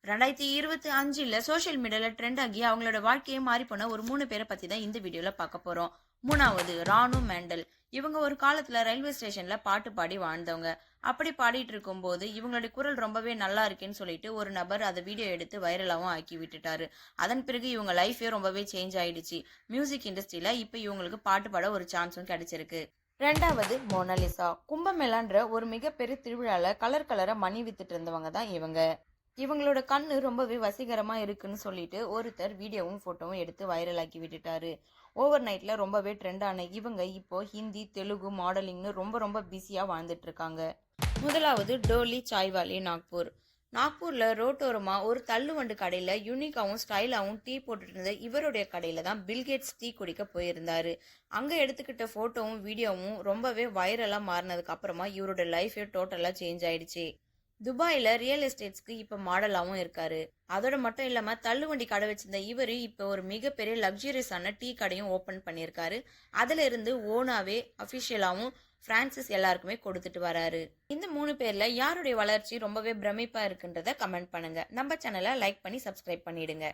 2025 social மீடியால trend ஆகி அவங்களோட வாழ்க்கையே மாறி போன ஒரு 3 பேரை பத்தி தான் இந்த வீடியோல பார்க்க போறோம். மூணாவது ராணு மேண்டல். இவங்க ஒரு காலத்துல ரயில்வே ஸ்டேஷன்ல பாட்டு பாடி வாழ்ந்தவங்க. அப்படி பாடிட்டு இருக்கும் போது இவங்களுடைய குரல் ரொம்பவே நல்லா இருக்கேன்னு சொல்லிட்டு ஒரு நபர் அதை வீடியோ எடுத்து வைரலாவும் ஆக்கி விட்டுட்டாரு. அதன் பிறகு இவங்க லைஃபே ரொம்பவே சேஞ்ச் ஆயிடுச்சு. மியூசிக் இண்டஸ்ட்ரியில இப்ப இவங்களுக்கு பாட்டு பாட ஒரு சான்ஸும் கிடைச்சிருக்கு. ரெண்டாவது மோனாலிசா. கும்பமேளான்ற ஒரு மிகப்பெரிய திருவிழால கலர் கலரா மணி வித்துட்டு இருந்தவங்க தான் இவங்க. இவங்களோட கண்ணு ரொம்பவே வசீகரமா இருக்குன்னு சொல்லிட்டு ஒருத்தர் வீடியோவும் போட்டோவும் எடுத்து வைரல் ஆக்கி விட்டுட்டாரு. ஓவர் நைட்ல ரொம்பவே ட்ரெண்ட் ஆன இவங்க இப்போ ஹிந்தி, தெலுங்கு, மாடலிங்னு ரொம்ப ரொம்ப பிஸியா வாழ்ந்துட்டு இருக்காங்க. முதலாவது டோலி சாய்வாலி நாக்பூர். நாக்பூர்ல ரோட்டோரமா ஒரு தள்ளுவண்டு கடையில யூனிக்காவும் ஸ்டைலாவும் டீ போட்டுட்டு இருந்த இவருடைய கடையில தான் பில்கேட்ஸ் டீ குடிக்க போயிருந்தாரு. அங்க எடுத்துக்கிட்ட போட்டோவும் வீடியோவும் ரொம்பவே வைரலா மாறினதுக்கு அப்புறமா இவரோட லைஃபே டோட்டலா சேஞ்ச் ஆயிடுச்சு. துபாயில ரியல் எஸ்டேட்ஸ்க்கு இப்ப மாடலாவும் இருக்காரு. அதோட மட்டும் இல்லாம தள்ளுவண்டி கடை வச்சிருந்த இவரு இப்ப ஒரு மிகப்பெரிய லக்ஸுரியஸான டீ கடையும் ஓபன் பண்ணிருக்காரு. அதுல இருந்து ஓனாவே அபிஷியலாவும் பிரான்சிஸ் எல்லாருக்குமே கொடுத்துட்டு வராரு. இந்த 3 பேர்ல யாருடைய வளர்ச்சி ரொம்பவே பிரமிப்பா இருக்குன்றத கமெண்ட் பண்ணுங்க. நம்ம சேனலை லைக் பண்ணி சப்ஸ்கிரைப் பண்ணிடுங்க.